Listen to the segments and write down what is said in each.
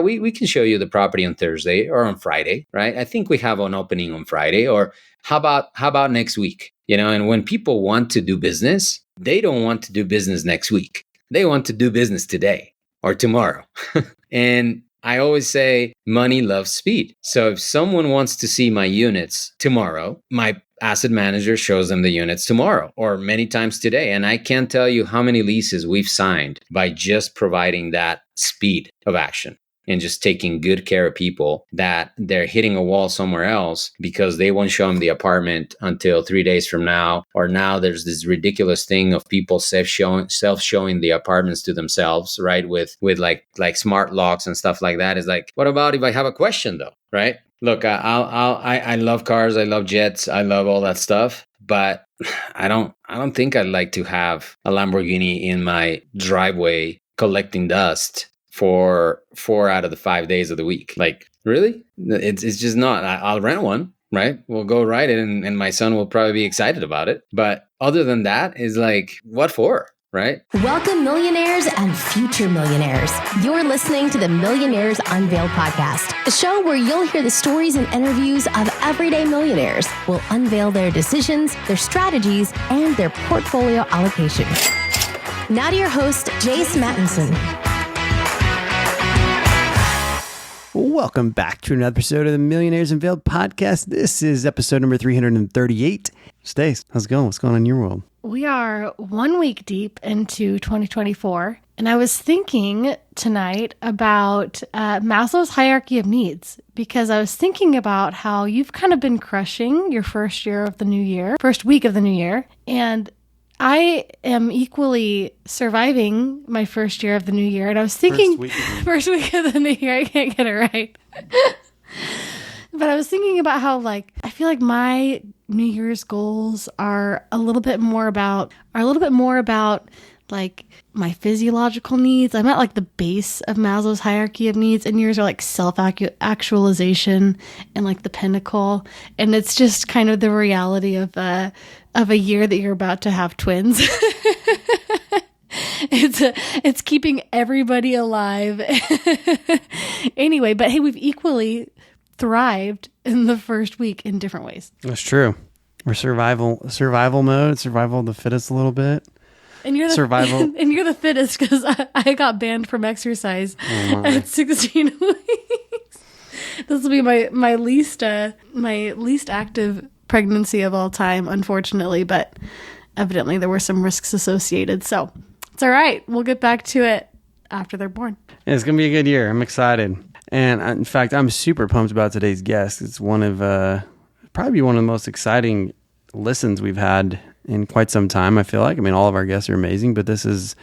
we can show you the property on Thursday or on Friday, right? I think we have an opening on Friday, or how about next week? And when people want to do business, they don't want to do business next week. They want to do business today or tomorrow. And I always say money loves speed. So if someone wants to see my units tomorrow, my asset manager shows them the units tomorrow or many times today. And I can't tell you how many leases we've signed by just providing that speed of action and just taking good care of people that they're hitting a wall somewhere else because they won't show them the apartment until 3 days from now. Or now there's this ridiculous thing of people self-showing the apartments to themselves, right? With like smart locks and stuff like that. It's like, what about if I have a question though, right? Look, I love cars, I love jets, I love all that stuff, but I don't think I'd like to have a Lamborghini in my driveway collecting dust for 4 out of the 5 days of the week. Like, really? It's just not. I'll rent one, right? We'll go ride it, and my son will probably be excited about it. But other than that, is like, what for? Right? Welcome, millionaires and future millionaires. You're listening to the Millionaires Unveiled podcast, a show where you'll hear the stories and interviews of everyday millionaires. We'll unveil their decisions, their strategies, and their portfolio allocation. Now to your host, Jace Mattinson. Welcome back to another episode of the Millionaires Unveiled podcast. This is episode number 338. Stace, how's it going? What's going on in your world? We are 1 week deep into 2024, and I was thinking tonight about Maslow's hierarchy of needs, because I was thinking about how you've kind of been crushing your first week of the new year, and I am equally surviving my first year of the new year. And I was thinking, first week of the new year, I can't get it right. But I was thinking about how, like, I feel like my New Year's goals are a little bit more about like my physiological needs. I'm at like the base of Maslow's hierarchy of needs, and yours are like self-actualization and like the pinnacle. And it's just kind of the reality of a year that you're about to have twins. It's keeping everybody alive. Anyway, but hey, we've equally thrived in the first week in different ways. That's true. We're survival mode, survival of the fittest a little bit. And you're the survival. And you're the fittest because I got banned from exercise at 16 weeks. This will be my least active pregnancy of all time, unfortunately, but evidently there were some risks associated. So it's all right. We'll get back to it after they're born. Yeah, it's going to be a good year. I'm excited. And in fact, I'm super pumped about today's guest. It's probably one of the most exciting listens we've had in quite some time, I feel like. I mean, all of our guests are amazing, but this is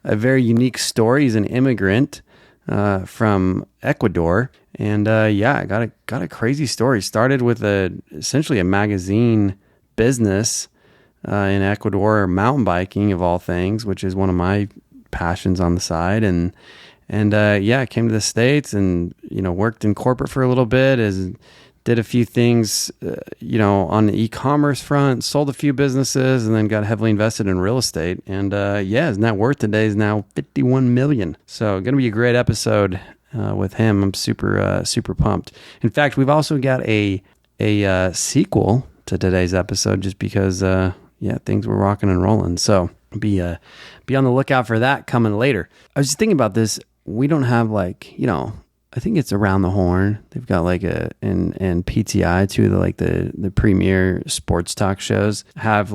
a very unique story. He's an immigrant from Ecuador. And got a crazy story. Started with essentially a magazine business in Ecuador, mountain biking of all things, which is one of my passions on the side. And came to the States and, worked in corporate for a little bit, did a few things, on the e-commerce front, sold a few businesses, and then got heavily invested in real estate. And his net worth today is now $51 million. So going to be a great episode with him. I'm super pumped. In fact, we've also got a sequel to today's episode just because, things were rocking and rolling. So be on the lookout for that coming later. I was just thinking about this. We don't have I think it's Around the Horn. They've got and PTI too, the premier sports talk shows have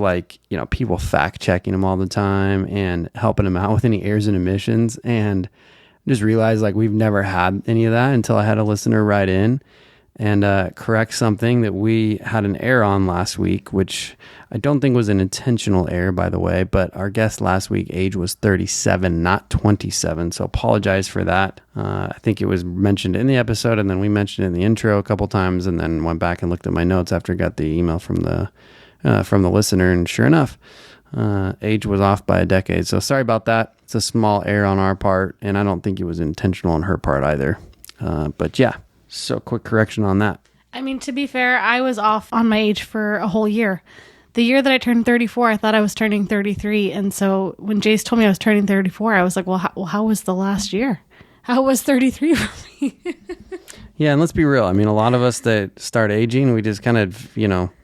people fact checking them all the time and helping them out with any errors and omissions. And just realized we've never had any of that until I had a listener write in and correct something that we had an error on last week, which I don't think was an intentional error, by the way, but our guest last week, age was 37, not 27. So apologize for that. I think it was mentioned in the episode, and then we mentioned it in the intro a couple times, and then went back and looked at my notes after I got the email from the listener, and sure enough, age was off by a decade. So sorry about that. It's a small error on our part, and I don't think it was intentional on her part either. But yeah. So quick correction on that. I mean, to be fair, I was off on my age for a whole year. The year that I turned 34, I thought I was turning 33. And so when Jace told me I was turning 34, I was like, well, how was the last year? how was 33 for me? Yeah, and let's be real. I mean, a lot of us that start aging, we just kind of,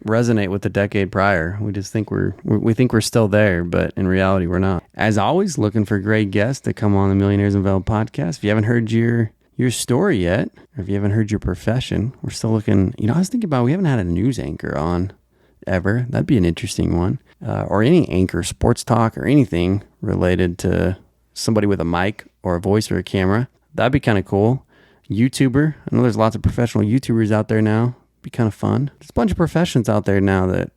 resonate with the decade prior. We just think we think we're still there, but in reality, we're not. As always, looking for great guests to come on the Millionaires Unveiled podcast. If you haven't heard your story yet, or if you haven't heard your profession, we're still looking. I was thinking about we haven't had a news anchor on ever. That'd be an interesting one, or any anchor, sports talk, or anything related to somebody with a mic or a voice or a camera. That'd be kind of cool. YouTuber. I know there's lots of professional YouTubers out there now. Be kind of fun. There's a bunch of professions out there now that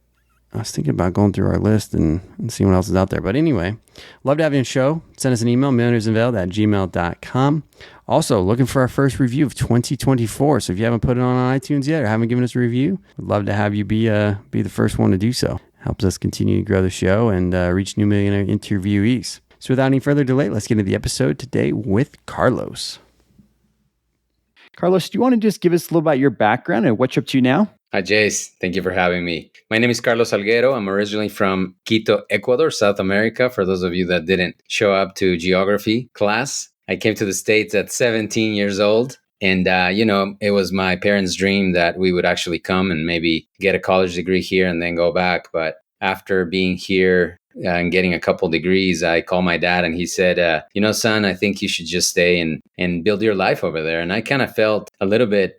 I was thinking about going through our list and seeing what else is out there. But anyway, love to have you on the show. Send us an email, millionairesunveiled@gmail.com. Also, looking for our first review of 2024. So if you haven't put it on iTunes yet or haven't given us a review, we'd love to have you be the first one to do so. Helps us continue to grow the show and reach new millionaire interviewees. So without any further delay, let's get into the episode today with Carlos. Carlos, do you want to just give us a little about your background and what you're up to now? Hi, Jace. Thank you for having me. My name is Carlos Alguero. I'm originally from Quito, Ecuador, South America. For those of you that didn't show up to geography class, I came to the States at 17 years old. And, it was my parents' dream that we would actually come and maybe get a college degree here and then go back. But after being here and getting a couple degrees, I called my dad and he said, son, I think you should just stay and build your life over there. And I kind of felt a little bit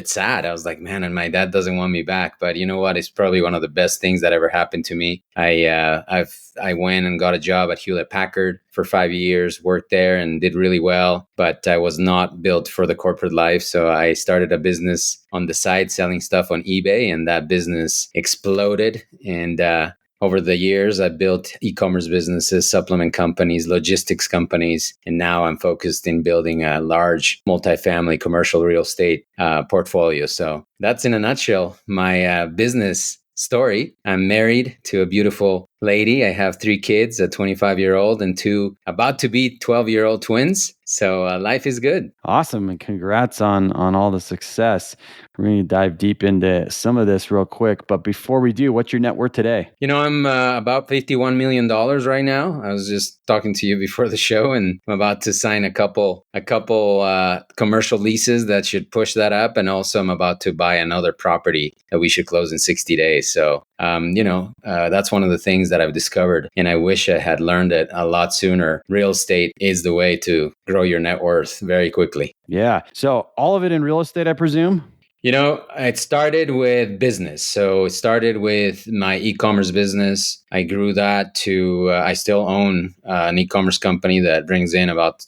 sad. I was like, man, and my dad doesn't want me back. But you know what? It's probably one of the best things that ever happened to me. I went and got a job at Hewlett Packard for 5 years, worked there and did really well, but I was not built for the corporate life. So I started a business on the side selling stuff on eBay, and that business exploded. And over the years, I built e-commerce businesses, supplement companies, logistics companies, and now I'm focused in building a large multifamily commercial real estate portfolio. So that's in a nutshell my business story. I'm married to a beautiful lady. I have 3 kids, a 25-year-old and 2 about to be 12-year-old twins. So life is good. Awesome. And congrats on all the success. We're going to dive deep into some of this real quick. But before we do, what's your net worth today? I'm about $51 million right now. I was just talking to you before the show, and I'm about to sign a couple commercial leases that should push that up. And also I'm about to buy another property that we should close in 60 days. So, that's one of the things that I've discovered, and I wish I had learned it a lot sooner. Real estate is the way to grow your net worth very quickly. Yeah. So all of it in real estate, I presume? It started with business. So it started with my e-commerce business. I grew that to, I still own an e-commerce company that brings in about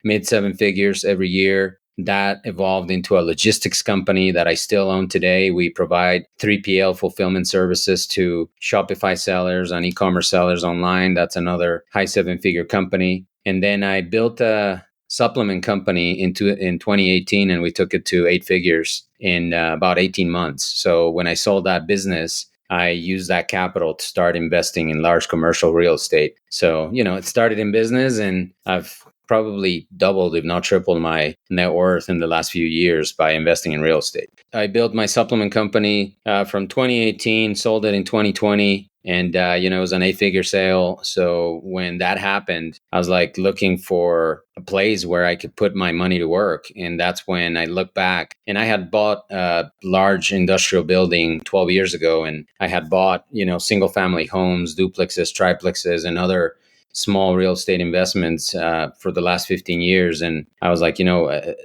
mid seven figures every year. That evolved into a logistics company that I still own today. We provide 3PL fulfillment services to Shopify sellers and e-commerce sellers online. That's another high 7-figure company. And then I built a supplement company in 2018, and we took it to 8 figures in about 18 months. So when I sold that business, I used that capital to start investing in large commercial real estate. So, it started in business, and I've probably doubled, if not tripled, my net worth in the last few years by investing in real estate. I built my supplement company from 2018, sold it in 2020. And, it was an 8-figure sale. So when that happened, I was like looking for a place where I could put my money to work. And that's when I looked back, and I had bought a large industrial building 12 years ago. And I had bought, single family homes, duplexes, triplexes, and other small real estate investments for the last 15 years. And I was like,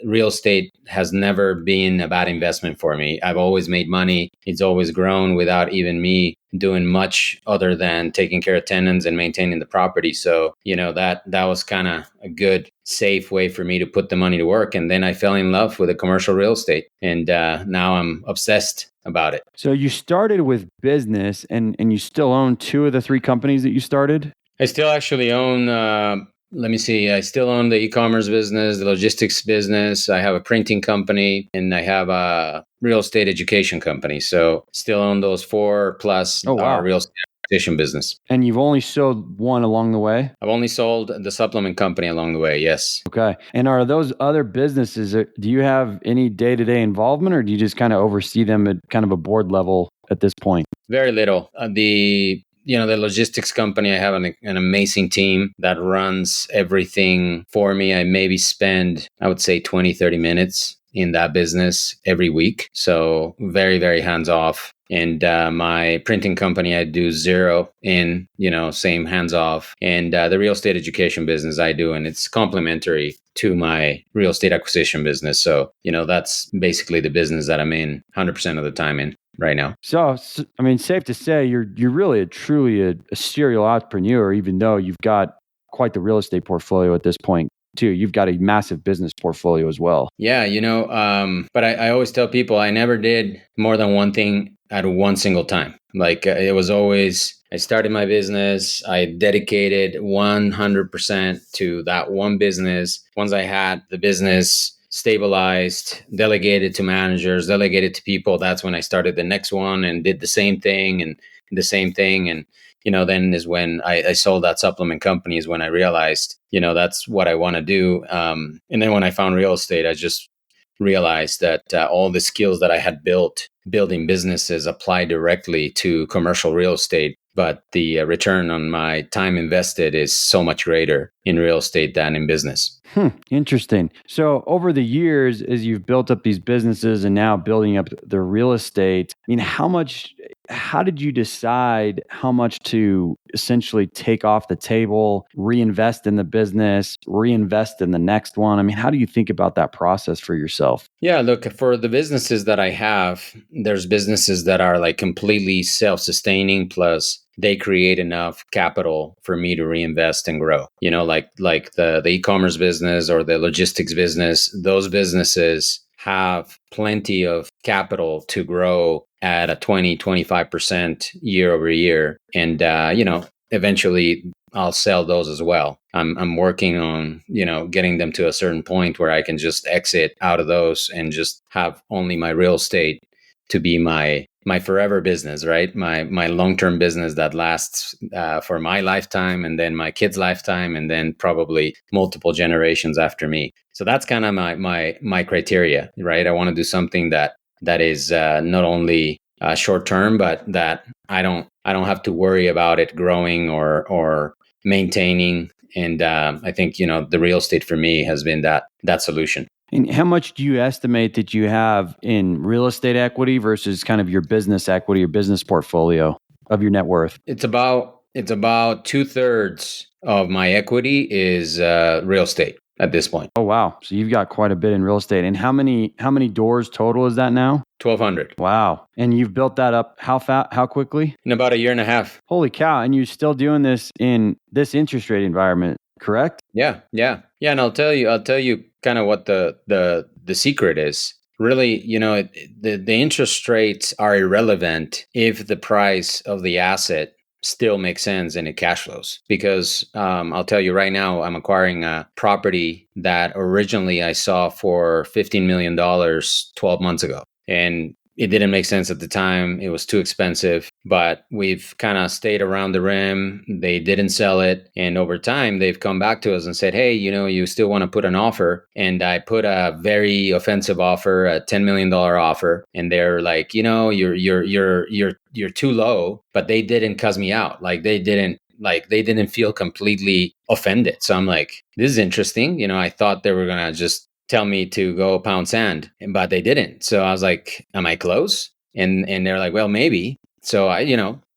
real estate has never been a bad investment for me. I've always made money. It's always grown without even me doing much other than taking care of tenants and maintaining the property. So, that was kind of a good, safe way for me to put the money to work. And then I fell in love with the commercial real estate. And now I'm obsessed about it. So you started with business and you still own 2 of the 3 companies that you started? I still actually own, I still own the e-commerce business, the logistics business. I have a printing company, and I have a real estate education company. So still own those 4 plus our real estate education business. And you've only sold one along the way? I've only sold the supplement company along the way, yes. Okay. And are those other businesses, do you have any day-to-day involvement, or do you just kind of oversee them at kind of a board level at this point? Very little. The the logistics company, I have an amazing team that runs everything for me. I maybe spend, I would say 20, 30 minutes in that business every week. So very, very hands off. And my printing company, I do zero in, same hands off. And the real estate education business I do, and it's complementary to my real estate acquisition business. So, that's basically the business that I'm in 100% of the time in right now. So I mean, safe to say you're really truly a serial entrepreneur, even though you've got quite the real estate portfolio at this point too. You've got a massive business portfolio as well. Yeah, but I always tell people I never did more than one thing at one single time. Like it was always, I started my business, I dedicated 100% to that one business. Once I had the business stabilized, delegated to managers, delegated to people, that's when I started the next one and did the same thing and the same thing. And, then is when I sold that supplement company, is when I realized, that's what I want to do. And then when I found real estate, I just realized that all the skills that I had built building businesses apply directly to commercial real estate. But the return on my time invested is so much greater in real estate than in business. Interesting. So over the years, as you've built up these businesses and now building up the real estate, I mean, how did you decide how much to essentially take off the table, reinvest in the business, reinvest in the next one? I mean, how do you think about that process for yourself? Yeah, look, for the businesses that I have, there's businesses that are like completely self-sustaining, plus they create enough capital for me to reinvest and grow. Like the e-commerce business or the logistics business, those businesses have plenty of capital to grow at a 20, 25% year over year. And, eventually I'll sell those as well. I'm working on, getting them to a certain point where I can just exit out of those and just have only my real estate to be my forever business, right? My long-term business that lasts for my lifetime, and then my kids' lifetime, and then probably multiple generations after me. So that's kind of my criteria, right? I want to do something that is not only short-term, but that I don't have to worry about it growing or maintaining. And I think the real estate for me has been that solution. And how much do you estimate that you have in real estate equity versus kind of your business equity or business portfolio of your net worth? It's about 2/3 of my equity is real estate at this point. Oh, wow. So you've got quite a bit in real estate. And how many doors total is that now? 1,200 Wow. And you've built that up how quickly? in about a year and a half. Holy cow. And you're still doing this in this interest rate environment, correct? Yeah. And I'll tell you kind of what the secret is. Really, the interest rates are irrelevant if the price of the asset still makes sense and it cash flows. Because I'll tell you right now, I'm acquiring a property that originally I saw for $15 million 12 months ago. And it didn't make sense at the time. It was too expensive, but we've kind of stayed around the rim. They didn't sell it. And over time, they've come back to us and said, hey, you still want to put an offer? And I put a very offensive offer, a $10 million offer. And they're like, you're too low, but they didn't cuss me out. They didn't feel completely offended. So I'm like, this is interesting. I thought they were going to just tell me to go pound sand, but they didn't. So I was like, am I close? And they're like, well, maybe. So I,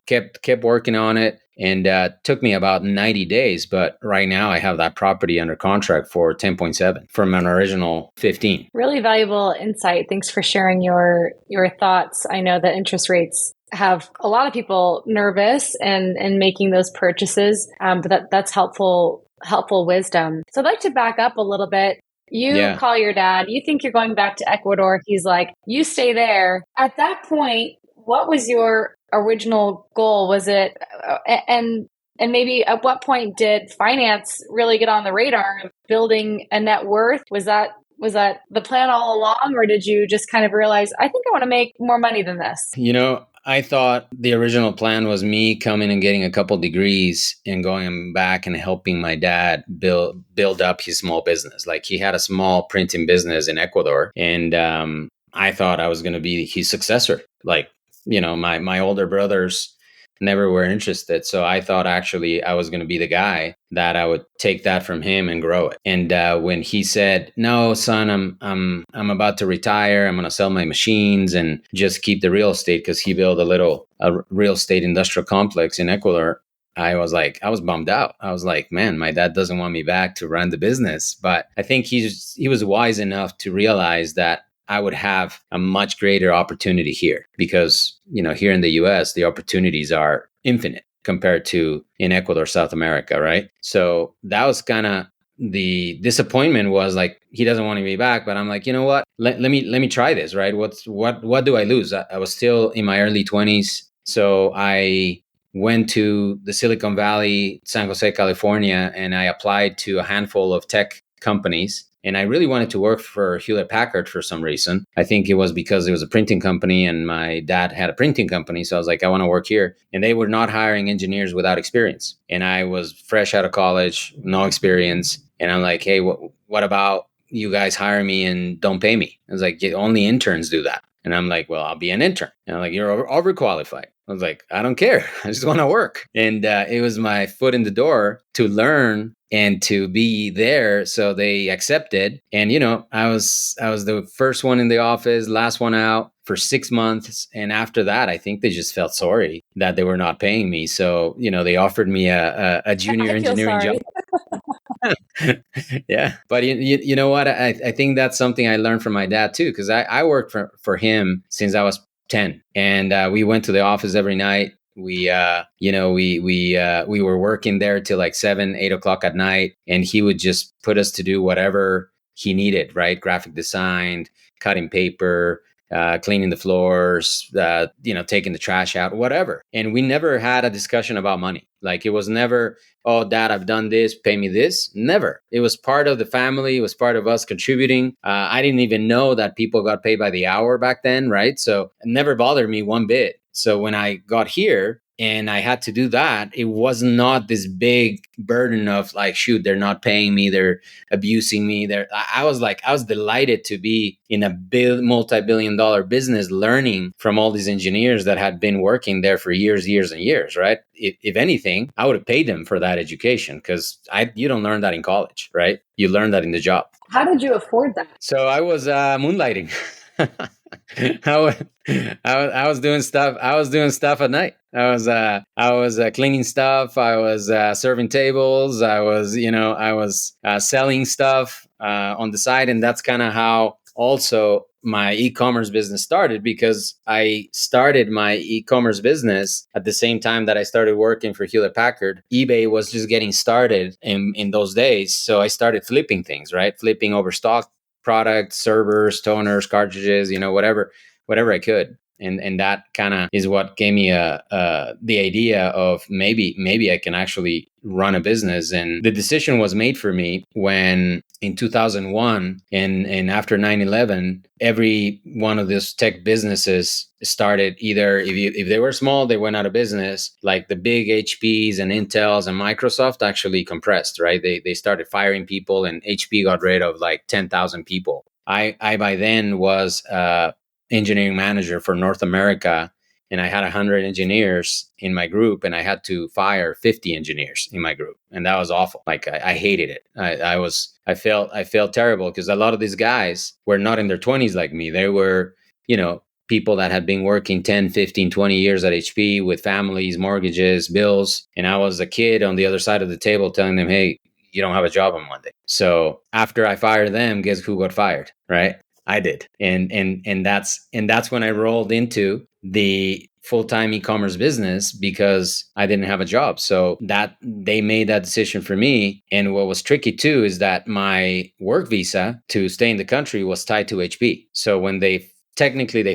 kept working on it, and took me about 90 days. But right now I have that property under contract for 10.7 from an original 15. Really valuable insight. Thanks for sharing your thoughts. I know that interest have a lot of people nervous and making those purchases, but that's helpful wisdom. So I'd like to back up a little bit. You call your dad, you think you're going back to Ecuador. He's like, you stay there. At that point, what was your original goal? Was it, and maybe at what point did finance really get on the radar of building a net worth? Was that the plan all along, or did you just kind of realize, I think I want to make more money than this? I thought the original plan was me coming and getting a couple degrees and going back and helping my dad build up his small business. Like, he had a small printing business in Ecuador, and I thought I was going to be his successor. Like, my older brothers, never were interested. So I thought actually I was going to be the guy that I would take that from him and grow it. And when he said, "No, son, I'm about to retire. I'm going to sell my machines and just keep the real estate," because he built a real estate industrial complex in Ecuador. I was bummed out. I was like, man, my dad doesn't want me back to run the business. But I think he was wise enough to realize that I would have a much greater opportunity here because, here in the US, the opportunities are infinite compared to in Ecuador, South America, right? So that was kind of the disappointment, was like, he doesn't want me back, but I'm like, you know what? Let me try this, right? What do I lose? I was still in my early 20s. So I went to the Silicon Valley, San Jose, California, and I applied to a handful of tech companies. And I really wanted to work for Hewlett Packard for some reason. I think it was because it was a printing company and my dad had a printing company. So I was like, I want to work here. And they were not hiring engineers without experience. And I was fresh out of college, no experience. And I'm like, hey, what about you guys hire me and don't pay me? I was like, only interns do that. And I'm like, well, I'll be an intern. And I'm like, you're overqualified. I was like, I don't care. I just want to work. And it was my foot in the door to learn and to be there. So they accepted. And, I was the first one in the office, last one out for 6 months. And after that, I think they just felt sorry that they were not paying me. So, they offered me a junior engineering job. Yeah. But you know what? I think that's something I learned from my dad too, because I worked for him since I was 10, and we went to the office every night. We were working there till like 7, 8 o'clock at night, and he would just put us to do whatever he needed, right? Graphic design, cutting paper, cleaning the floors, taking the trash out, whatever. And we never had a discussion about money. Like, it was never, oh, Dad, I've done this, pay me this. Never. It was part of the family. It was part of us contributing. I didn't even know that people got paid by the hour back then, right? So it never bothered me one bit. So when I got here and I had to do that, it was not this big burden of like, shoot, they're not paying me, they're abusing me. I was delighted to be in a multi-billion-dollar business, learning from all these engineers that had been working there for years and years, right? If anything, I would have paid them for that education, because you don't learn that in college, right? You learn that in the job. How did you afford that? So I was moonlighting. I was doing stuff. I was doing stuff at night. I was cleaning stuff. I was serving tables. I was selling stuff on the side, and that's kind of how also my e-commerce business started, because I started my e-commerce business at the same time that I started working for Hewlett Packard. eBay was just getting started in those days, so I started flipping things, right? Flipping overstock products, servers, toners, cartridges, whatever I could. And that kind of is what gave me the idea of maybe I can actually run a business. And the decision was made for me when in 2001 and after 9/11, every one of these tech businesses started, either if they were small, they went out of business. Like the big HPs and Intels and Microsoft actually compressed, right? They started firing people, and HP got rid of like 10,000 people. I by then was engineering manager for North America, and I had 100 engineers in my group, and I had to fire 50 engineers in my group, and that was awful. Like I hated it. I felt terrible, because a lot of these guys were not in their 20s like me. They were, people that had been working 10, 15, 20 years at HP with families, mortgages, bills, and I was a kid on the other side of the table telling them, hey, you don't have a job on Monday. So after I fired them, guess who got fired, right? I did. And that's when I rolled into the full-time e-commerce business, because I didn't have a job. So that they made that decision for me. And what was tricky too is that my work visa to stay in the country was tied to HP. So when they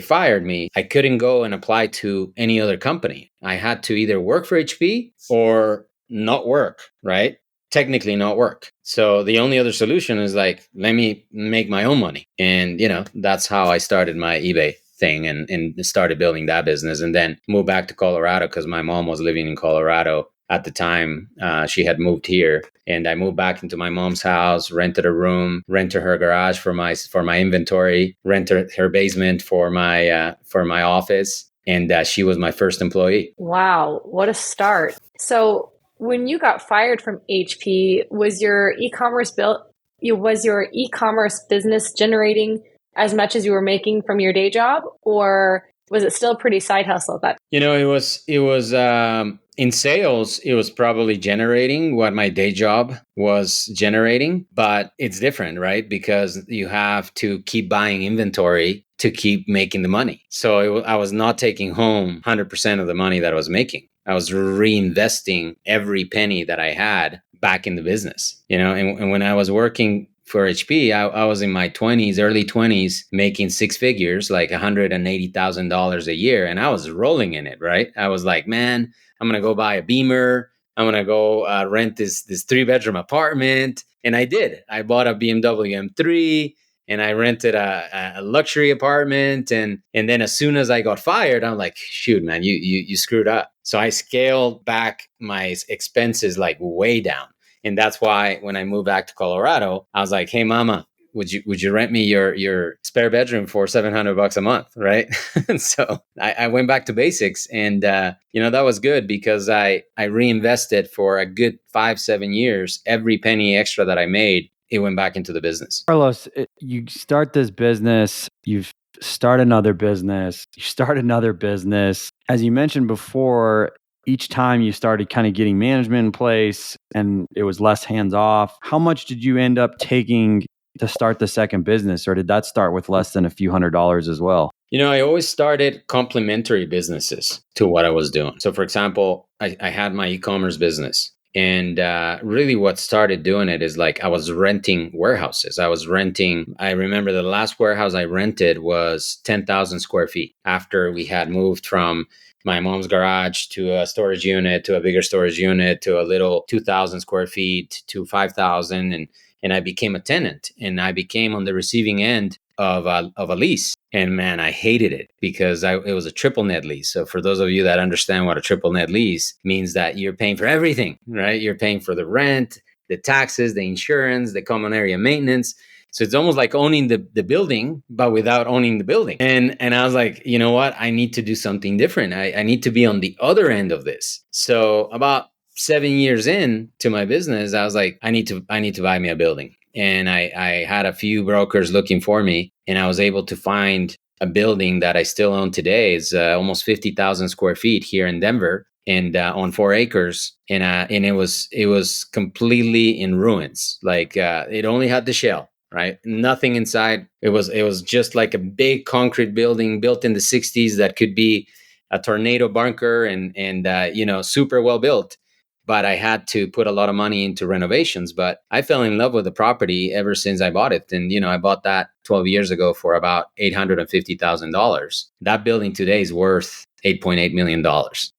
fired me, I couldn't go and apply to any other company. I had to either work for HP or not work, right? Technically not work. So the only other solution is like, let me make my own money. And, that's how I started my eBay thing and started building that business, and then moved back to Colorado because my mom was living in Colorado at the time. She had moved here, and I moved back into my mom's house, rented a room, rented her garage for my inventory, rented her basement for my office. And she was my first employee. Wow, what a start. So when you got fired from HP, was your e-commerce business generating as much as you were making from your day job, or was it still pretty side hustle at that? It was in sales, it was probably generating what my day job was generating, but it's different, right? Because you have to keep buying inventory to keep making the money. So I was not taking home 100% of the money that I was making. I was reinvesting every penny that I had back in the business, and when I was working for HP, I was in my 20s, early 20s, making six figures, like $180,000 a year. And I was rolling in it, right? I was like, man, I'm going to go buy a Beamer. I'm going to go rent this 3-bedroom apartment. And I did. I bought a BMW M3 and I rented a luxury apartment. And then as soon as I got fired, I'm like, shoot, man, you screwed up. So I scaled back my expenses like way down. And that's why when I moved back to Colorado, I was like, hey, mama, would you rent me your spare bedroom for $700 a month, right? And so I went back to basics, and that was good because I reinvested for a good 5-7 years. Every penny extra that I made, it went back into the business. Carlos, you start this business, you start another business, you start another business. As you mentioned before, each time you started kind of getting management in place and it was less hands off. How much did you end up taking to start the second business, or did that start with less than a few $100s as well? I always started complementary businesses to what I was doing. So for example, I had my e-commerce business. And really what started doing it is like I was renting warehouses. I remember the last warehouse I rented was 10,000 square feet after we had moved from my mom's garage to a storage unit, to a bigger storage unit, to a little 2,000 square feet, to 5,000. And I became a tenant, and I became on the receiving end of a lease. And man, I hated it because it was a triple net lease. So for those of you that understand what a triple net lease means, that you're paying for everything, right? You're paying for the rent, the taxes, the insurance, the common area maintenance. So it's almost like owning the building, but without owning the building. And I was like, you know what? I need to do something different. I need to be on the other end of this. So about 7 years in to my business, I was like, I need to buy me a building. And I had a few brokers looking for me, and I was able to find a building that I still own today. It's almost 50,000 square feet here in Denver, and on 4 acres. And it was completely in ruins. Like it only had the shell, right? Nothing inside. It was just like a big concrete building built in the 60s that could be a tornado bunker, and super well built. But I had to put a lot of money into renovations. But I fell in love with the property ever since I bought it. And, I bought that 12 years ago for about $850,000. That building today is worth $8.8 million,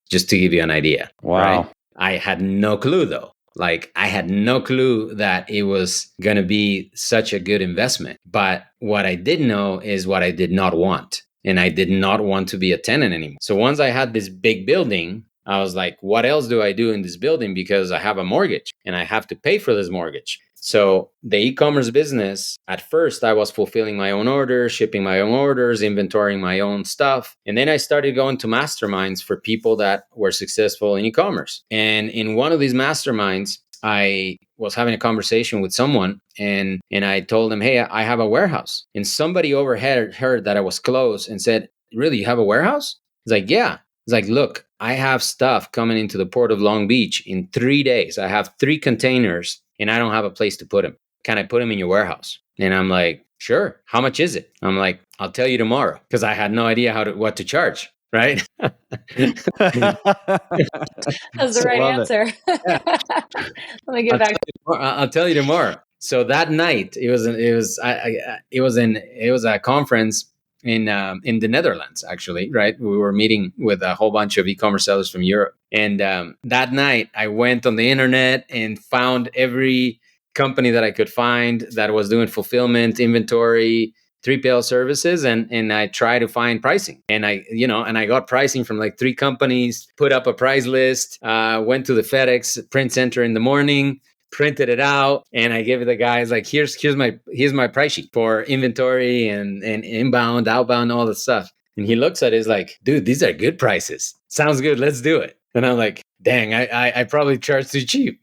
just to give you an idea. Wow. Right? I had no clue, though. Like, I had no clue that it was going to be such a good investment. But what I did know is what I did not want. And I did not want to be a tenant anymore. So once I had this big building, I was like, what else do I do in this building? Because I have a mortgage and I have to pay for this mortgage. So the e-commerce business, at first, I was fulfilling my own orders, shipping my own orders, inventorying my own stuff. And then I started going to masterminds for people that were successful in e-commerce. And in one of these masterminds, I was having a conversation with someone, and I told them, hey, I have a warehouse. And somebody overheard heard that I was close and said, really, you have a warehouse? It's like, yeah. It's like, look, I have stuff coming into the port of Long Beach in 3 days. I have 3 containers and I don't have a place to put them. Can I put them in your warehouse? And I'm like, sure. How much is it? I'm like, I'll tell you tomorrow, because I had no idea what to charge. Right? That's the right answer. Let me get back. I'll tell you tomorrow. So that night, it was a conference in the Netherlands, actually, right? We were meeting with a whole bunch of e-commerce sellers from Europe. And that night, I went on the internet and found every company that I could find that was doing fulfillment, inventory, 3PL services, and I tried to find pricing. And I got pricing from like 3 companies, put up a price list, went to the FedEx print center in the morning, printed it out, and I gave it the guys like, here's my price sheet for inventory and inbound, outbound, all the stuff. And he looks at it, he's like, dude, these are good prices. Sounds good. Let's do it. And I'm like, dang, I probably charged too cheap.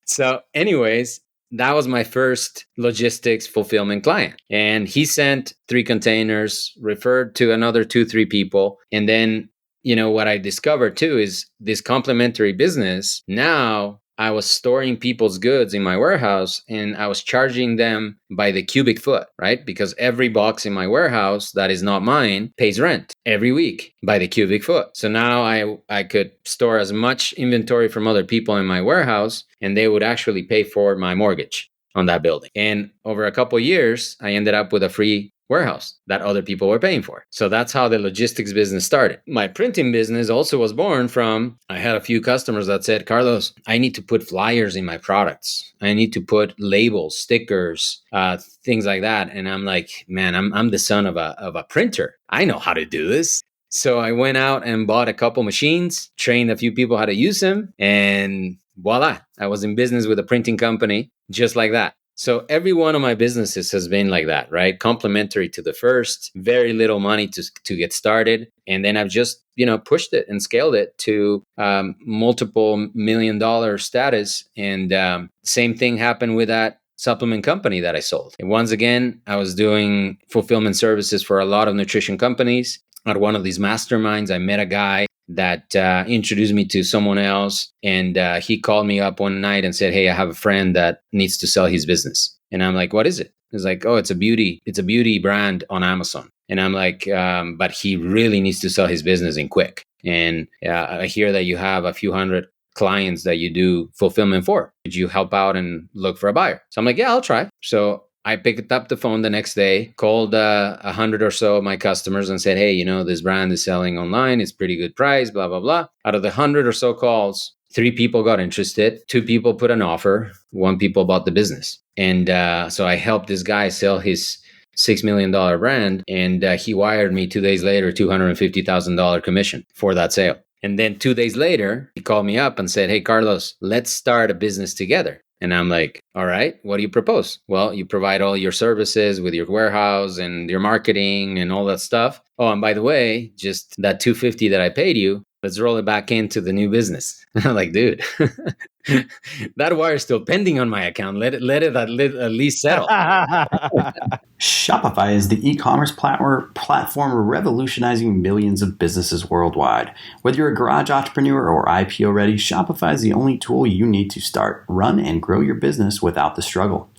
So anyways, that was my first logistics fulfillment client. And he sent 3 containers, referred to another 2, 3 people. And then, what I discovered too is this complementary business. Now I was storing people's goods in my warehouse and I was charging them by the cubic foot, right? Because every box in my warehouse that is not mine pays rent every week by the cubic foot. So now I could store as much inventory from other people in my warehouse and they would actually pay for my mortgage on that building. And over a couple of years, I ended up with a free warehouse that other people were paying for. So that's how the logistics business started. My printing business also was born from, I had a few customers that said, Carlos, I need to put flyers in my products. I need to put labels, stickers, things like that. And I'm like, man, I'm the son of a printer. I know how to do this. So I went out and bought a couple machines, trained a few people how to use them, and voila, I was in business with a printing company just like that. So every one of my businesses has been like that, right? Complementary to the first, very little money to get started. And then I've just, pushed it and scaled it to multiple $1 million status. And same thing happened with that supplement company that I sold. And once again, I was doing fulfillment services for a lot of nutrition companies. At one of these masterminds, I met a guy that introduced me to someone else. And he called me up one night and said, hey, I have a friend that needs to sell his business. And I'm like, what is it? He's like, oh, it's a beauty brand on Amazon. And I'm like, but he really needs to sell his business in quick. And I hear that you have a few hundred clients that you do fulfillment for. Could you help out and look for a buyer? So I'm like, yeah, I'll try. So I picked up the phone the next day, called 100 or so of my customers and said, hey, this brand is selling online. It's pretty good price, blah, blah, blah. Out of the 100 or so calls, 3 people got interested. 2 people put an offer. 1 people bought the business. And so I helped this guy sell his $6 million brand. And he wired me 2 days later, $250,000 commission for that sale. And then 2 days later, he called me up and said, hey, Carlos, let's start a business together. And I'm like, all right, what do you propose? Well, you provide all your services with your warehouse and your marketing and all that stuff. Oh, and by the way, just that $250 that I paid you, let's roll it back into the new business. I'm like, dude, that wire is still pending on my account. Let it at least settle. Shopify is the e-commerce platform revolutionizing millions of businesses worldwide. Whether you're a garage entrepreneur or IPO ready, Shopify is the only tool you need to start, run, and grow your business without the struggle.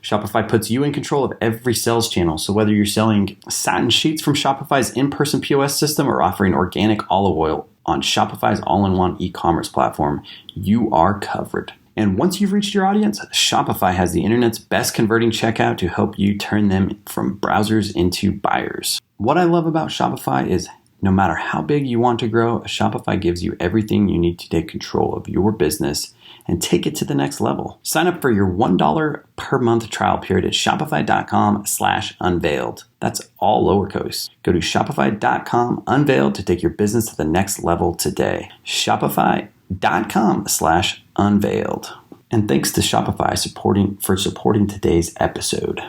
Shopify puts you in control of every sales channel. So whether you're selling satin sheets from Shopify's in-person POS system or offering organic olive oil on Shopify's all-in-one e-commerce platform, you are covered. And once you've reached your audience, Shopify has the internet's best converting checkout to help you turn them from browsers into buyers. What I love about Shopify is no matter how big you want to grow, Shopify gives you everything you need to take control of your business and take it to the next level. Sign up for your $1 per month trial period at shopify.com/unveiled. That's all lowercase. Go to shopify.com/unveiled to take your business to the next level today. Shopify.com/unveiled. And thanks to Shopify for supporting today's episode.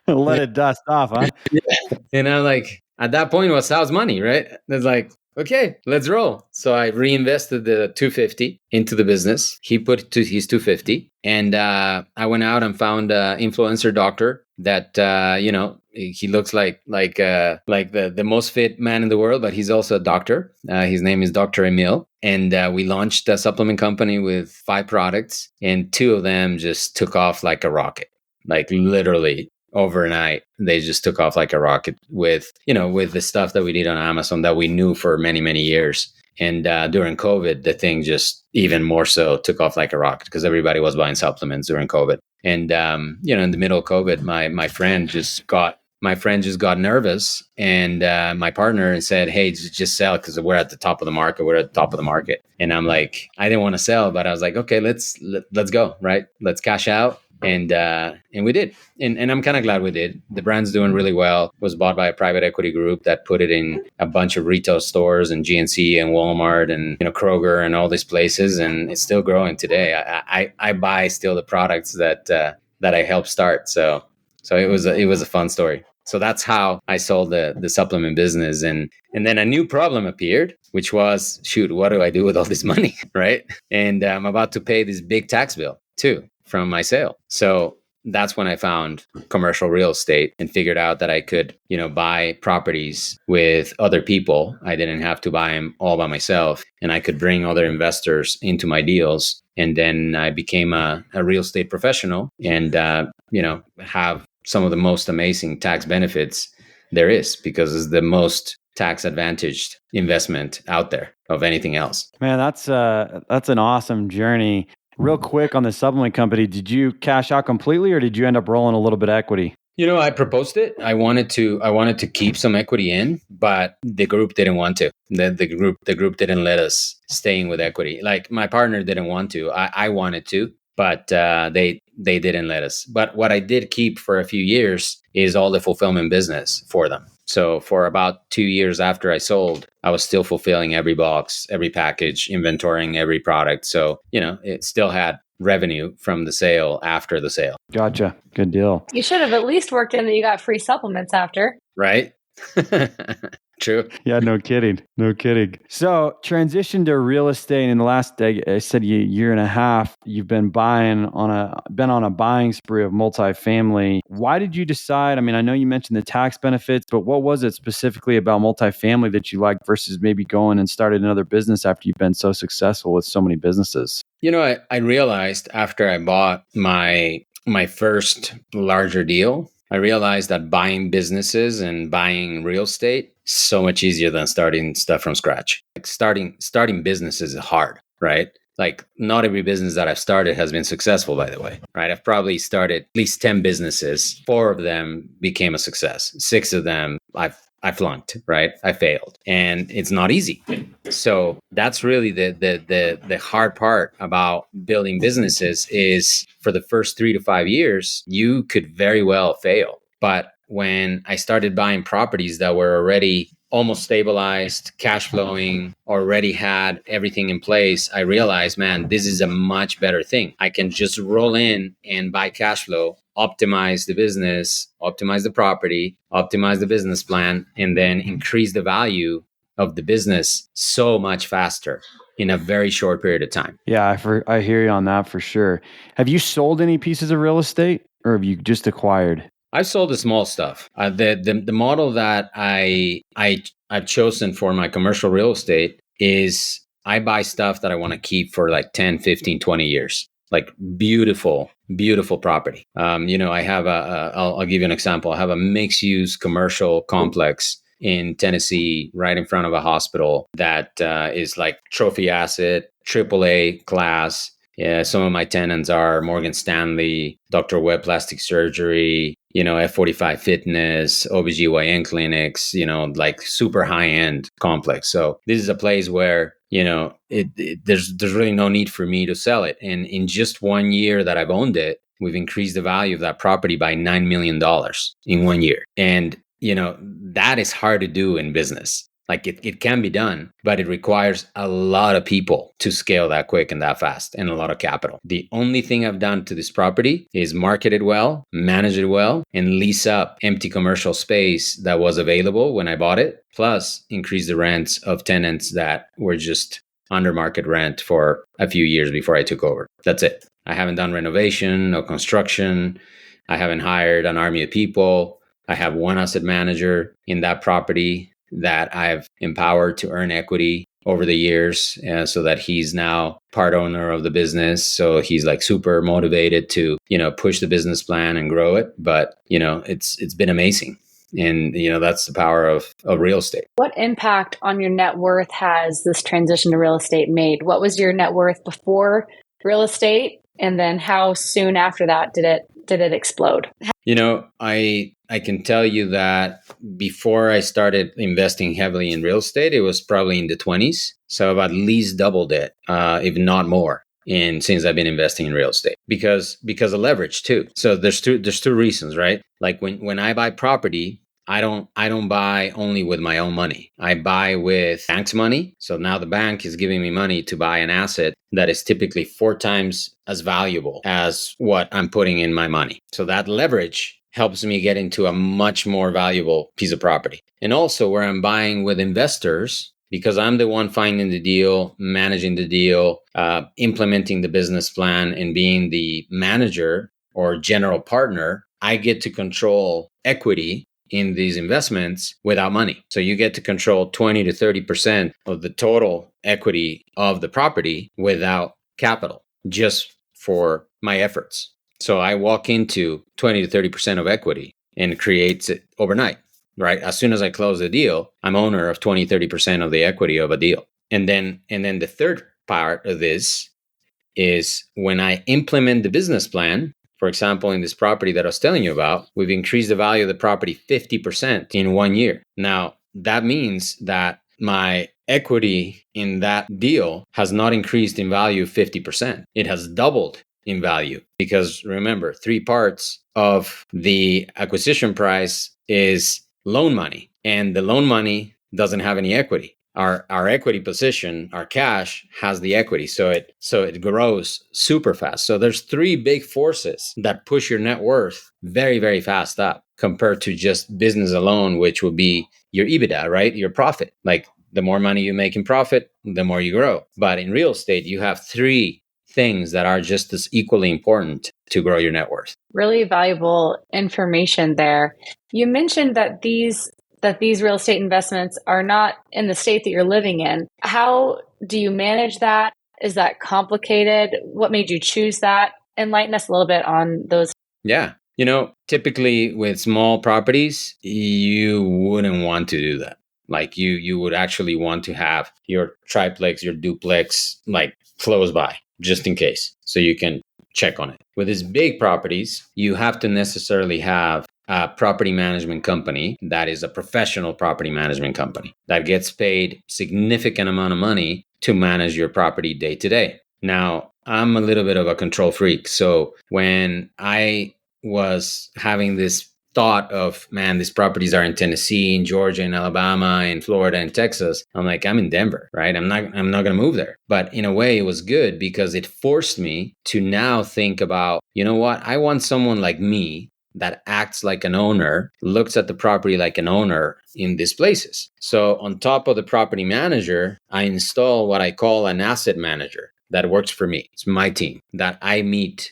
Let it dust off, huh? And I'm like, at that point, it was Sal's money, right? It's like, okay, let's roll. So I reinvested the $250 into the business. He put his $250, and I went out and found an influencer doctor that he looks like the most fit man in the world, but he's also a doctor. His name is Dr. Emil, and we launched a supplement company with 5 products, and 2 of them just took off like a rocket, like literally. Overnight, they just took off like a rocket with the stuff that we did on Amazon that we knew for many, many years. And during COVID, the thing just even more so took off like a rocket because everybody was buying supplements during COVID. And, in the middle of COVID, my friend just got nervous, and my partner said, hey, just sell because we're at the top of the market. And I'm like, I didn't want to sell, but I was like, okay, let's go, right? Let's cash out. And we did. And I'm kind of glad we did. The brand's doing really well. It was bought by a private equity group that put it in a bunch of retail stores and GNC and Walmart and Kroger and all these places. And it's still growing today. I buy still the products that I helped start. So it was a fun story. So that's how I sold the supplement business. And then a new problem appeared, which was, shoot, what do I do with all this money? Right. And I'm about to pay this big tax bill too from my sale. So that's when I found commercial real estate and figured out that I could, buy properties with other people. I didn't have to buy them all by myself, and I could bring other investors into my deals. And then I became a real estate professional and, have some of the most amazing tax benefits there is, because it's the most tax advantaged investment out there of anything else. Man, that's an awesome journey. Real quick on the supplement company, did you cash out completely, or did you end up rolling a little bit of equity? I proposed it. I wanted to keep some equity in, but the group didn't want to. The group didn't let us stay in with equity. Like, my partner didn't want to. I wanted to, but they didn't let us. But what I did keep for a few years is all the fulfillment business for them. So for about 2 years after I sold, I was still fulfilling every box, every package, inventorying every product. So, it still had revenue from the sale after the sale. Gotcha. Good deal. You should have at least worked in that you got free supplements after. Right? True. Yeah, no kidding. No kidding. So transition to real estate in the last, I said, year and a half, you've been on a buying spree of multifamily. Why did you decide? I mean, I know you mentioned the tax benefits, but what was it specifically about multifamily that you liked versus maybe going and started another business after you've been so successful with so many businesses? I realized after I bought my first larger deal, I realized that buying businesses and buying real estate is so much easier than starting stuff from scratch. Like, starting businesses is hard, right? Like, not every business that I've started has been successful, by the way, right? I've probably started at least 10 businesses. 4 of them became a success. 6 of them I flunked, right? I failed, and it's not easy. So that's really the hard part about building businesses is, for the first 3 to 5 years, you could very well fail. But when I started buying properties that were already almost stabilized, cash flowing, already had everything in place, I realized, man, this is a much better thing. I can just roll in and buy cash flow, optimize the business, optimize the property, optimize the business plan, and then increase the value of the business so much faster in a very short period of time. Yeah, I hear you on that for sure. Have you sold any pieces of real estate, or have you just acquired? I've sold the small stuff. The model that I've chosen for my commercial real estate is I buy stuff that I want to keep for like 10, 15, 20 years. Like, beautiful property. I have I'll give you an example. I have a mixed use commercial complex in Tennessee, right in front of a hospital that is like trophy asset, AAA class. Yeah, some of my tenants are Morgan Stanley, Dr. Webb Plastic Surgery, F45 Fitness, OBGYN clinics, like super high-end complex. So this is a place where, there's really no need for me to sell it. And in just 1 year that I've owned it, we've increased the value of that property by $9 million in 1 year. And, that is hard to do in business. Like, it can be done, but it requires a lot of people to scale that quick and that fast, and a lot of capital. The only thing I've done to this property is market it well, manage it well, and lease up empty commercial space that was available when I bought it, plus increase the rents of tenants that were just under market rent for a few years before I took over. That's it. I haven't done renovation, no construction. I haven't hired an army of people. I have one asset manager in that property that I've empowered to earn equity over the years, so that he's now part owner of the business. So he's like super motivated to, push the business plan and grow it. But, it's been amazing. And, that's the power of real estate. What impact on your net worth has this transition to real estate made? What was your net worth before real estate? And then how soon after that did it explode? I can tell you that before I started investing heavily in real estate, it was probably in the 20s. So I've at least doubled it, if not more, since I've been investing in real estate because of leverage too. So there's two reasons, right? Like, when I buy property, I don't buy only with my own money. I buy with bank's money. So now the bank is giving me money to buy an asset that is typically 4 times as valuable as what I'm putting in my money. So that leverage helps me get into a much more valuable piece of property. And also where I'm buying with investors, because I'm the one finding the deal, managing the deal, implementing the business plan, and being the manager or general partner, I get to control equity in these investments without money. So you get to control 20 to 30% of the total equity of the property without capital, just for my efforts. So I walk into 20 to 30% of equity and creates it overnight, right? As soon as I close the deal, I'm owner of 20, 30% of the equity of a deal. And then the third part of this is when I implement the business plan. For example, in this property that I was telling you about, we've increased the value of the property 50% in 1 year. Now, that means that my equity in that deal has not increased in value 50%. It has doubled in value because remember, 3 parts of the acquisition price is loan money, and the loan money doesn't have any equity. Our equity position, our cash has the equity. So it grows super fast. So there's 3 big forces that push your net worth very, very fast up compared to just business alone, which would be your EBITDA, right? Your profit. Like the more money you make in profit, the more you grow. But in real estate, you have 3 things that are just as equally important to grow your net worth. Really valuable information there. You mentioned that these real estate investments are not in the state that you're living in. How do you manage that? Is that complicated? What made you choose that? Enlighten us a little bit on those. Yeah. Typically with small properties, you wouldn't want to do that. Like you would actually want to have your triplex, your duplex, like close by, just in case, so you can check on it. With these big properties, you have to necessarily have a property management company that is a professional property management company that gets paid significant amount of money to manage your property day to day. Now, I'm a little bit of a control freak. So when I was having this thought of, man, these properties are in Tennessee, in Georgia, in Alabama, in Florida, and Texas, I'm like, I'm in Denver, right? I'm not going to move there. But in a way, it was good because it forced me to now think about, you know what? I want someone like me that acts like an owner, looks at the property like an owner in these places. So on top of the property manager, I install what I call an asset manager that works for me. It's my team that I meet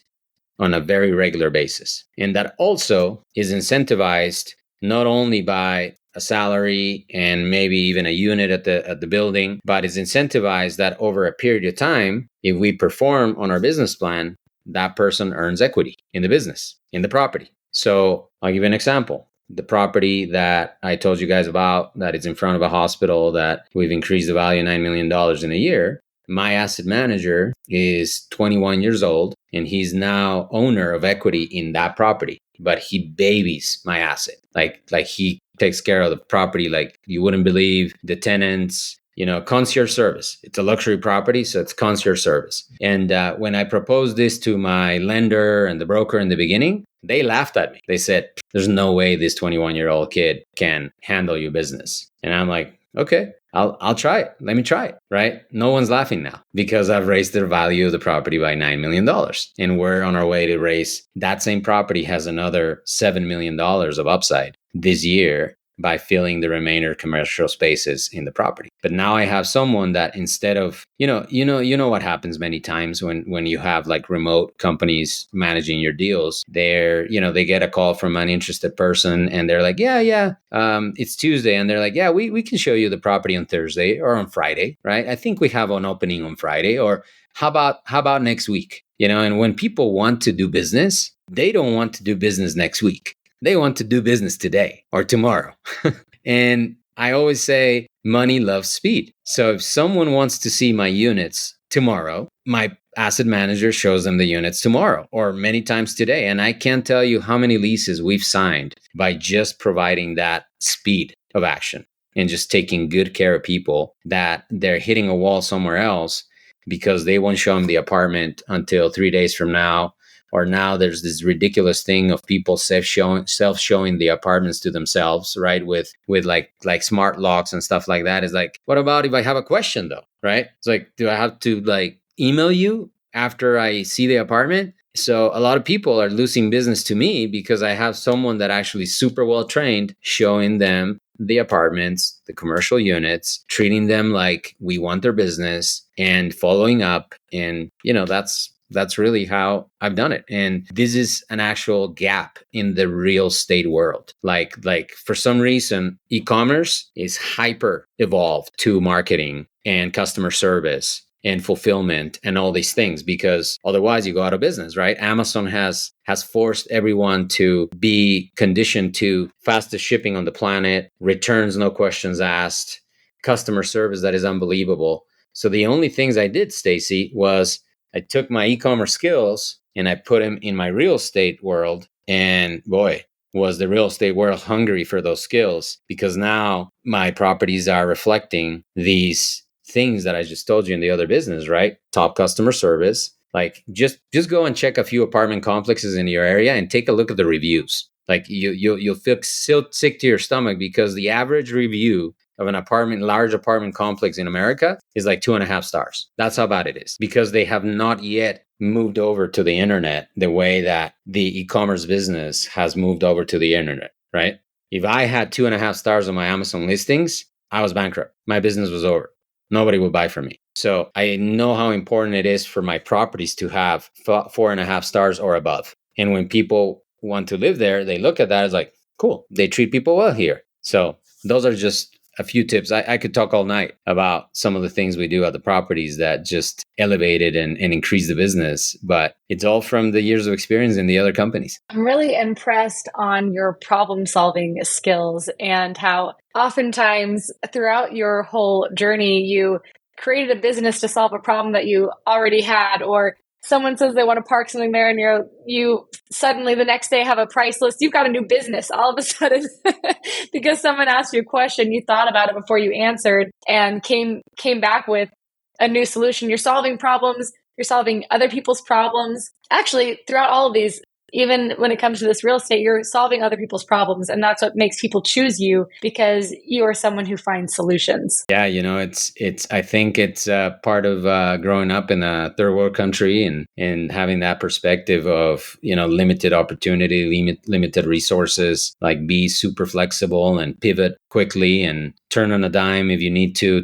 on a very regular basis. And that also is incentivized not only by a salary and maybe even a unit at the building, but is incentivized that over a period of time, if we perform on our business plan, that person earns equity in the business, in the property. So I'll give you an example. The property that I told you guys about that is in front of a hospital that we've increased the value $9 million in a year. My asset manager is 21 years old and he's now owner of equity in that property, but he babies my asset. Like he takes care of the property like you wouldn't believe, the tenants, concierge service. It's a luxury property, so it's concierge service. And when I proposed this to my lender and the broker in the beginning, they laughed at me. They said, there's no way this 21-year-old kid can handle your business. And I'm like, okay, I'll try it. Let me try it, right? No one's laughing now because I've raised the value of the property by $9 million. And we're on our way to raise, that same property has another $7 million of upside this year by filling the remainder commercial spaces in the property. But now I have someone that instead of, you know what happens many times when you have like remote companies managing your deals, they get a call from an interested person and they're like, it's Tuesday. And they're like, yeah, we can show you the property on Thursday or on Friday, right? I think we have an opening on Friday, or how about next week? And when people want to do business, they don't want to do business next week. They want to do business today or tomorrow. And I always say money loves speed. So if someone wants to see my units tomorrow, my asset manager shows them the units tomorrow or many times today. And I can't tell you how many leases we've signed by just providing that speed of action and just taking good care of people that they're hitting a wall somewhere else because they won't show them the apartment until 3 days from now. Or now there's this ridiculous thing of people self-showing the apartments to themselves, right? With like smart locks and stuff like that. It's like, what about if I have a question though, right? It's like, do I have to like email you after I see the apartment? So a lot of people are losing business to me because I have someone that actually super well trained showing them the apartments, the commercial units, treating them like we want their business and following up. And, that's really how I've done it. And this is an actual gap in the real estate world. Like for some reason, e-commerce is hyper evolved to marketing and customer service and fulfillment and all these things, because otherwise you go out of business, right? Amazon has forced everyone to be conditioned to fastest shipping on the planet, returns, no questions asked, customer service that is unbelievable. So the only things I did, Stacy, was I took my e-commerce skills and I put them in my real estate world. And boy, was the real estate world hungry for those skills, because now my properties are reflecting these things that I just told you in the other business, right? Top customer service. Like just go and check a few apartment complexes in your area and take a look at the reviews. Like you'll feel sick to your stomach, because the average review of an large apartment complex in America is like 2.5 stars. That's how bad it is, because they have not yet moved over to the internet the way that the e-commerce business has moved over to the internet, right? If I had 2.5 stars on my Amazon listings, I was bankrupt. My business was over. Nobody would buy from me. So I know how important it is for my properties to have 4.5 stars or above. And when people want to live there, they look at that as like, cool, they treat people well here. So those are just a few tips. I could talk all night about some of the things we do at the properties that just elevated and increased the business, but it's all from the years of experience in the other companies. I'm really impressed on your problem solving skills and how oftentimes throughout your whole journey, you created a business to solve a problem that you already had, or someone says they want to park something there and you suddenly the next day have a price list. You've got a new business all of a sudden because someone asked you a question, you thought about it before you answered and came back with a new solution. You're solving problems. You're solving other people's problems. Actually, throughout all of these, even when it comes to this real estate, you're solving other people's problems. And that's what makes people choose you, because you are someone who finds solutions. Yeah, I think it's part of growing up in a third world country and having that perspective of, limited opportunity, limited resources, like be super flexible and pivot quickly and turn on a dime if you need to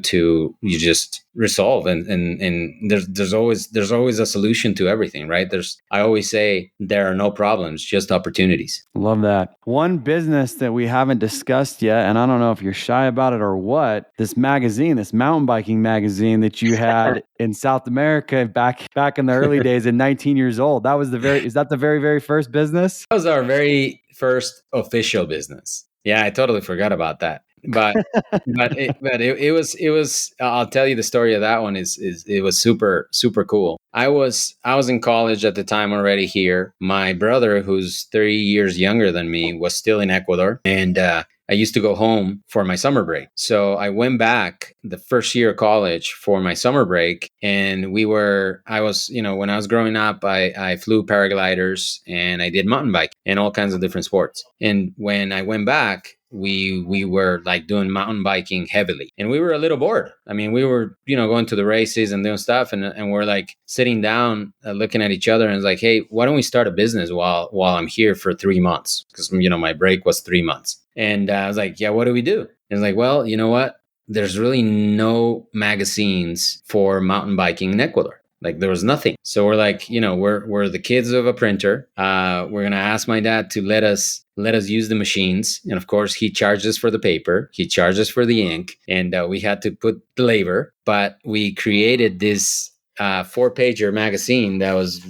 you just resolve. And there's always a solution to everything, right? I always say there are no problems, just opportunities. Love that. One business that we haven't discussed yet, and I don't know if you're shy about it or what, this mountain biking magazine that you had in South America back in the early days at 19 years old. Is that the very, very first business? That was our very first official business. Yeah, I totally forgot about that. But it was I'll tell you the story of that one is it was super, super cool. I was in college at the time already here. My brother, who's 3 years younger than me, was still in Ecuador, and I used to go home for my summer break. So I went back the first year of college for my summer break. And when I was growing up, I flew paragliders and I did mountain bike and all kinds of different sports. And when I went back, we were like doing mountain biking heavily, and we were a little bored. I mean, we were, going to the races and doing stuff, and we're like sitting down, looking at each other, and it's like, hey, why don't we start a business while I'm here for 3 months? Because, my break was 3 months. And I was like, yeah, what do we do? And it's like, well, you know what? There's really no magazines for mountain biking in Ecuador. Like there was nothing. So we're like, we're the kids of a printer. We're going to ask my dad to let us use the machines. And of course, he charged us for the paper. He charged us for the ink. And we had to put the labor. But we created this 4-pager magazine that was,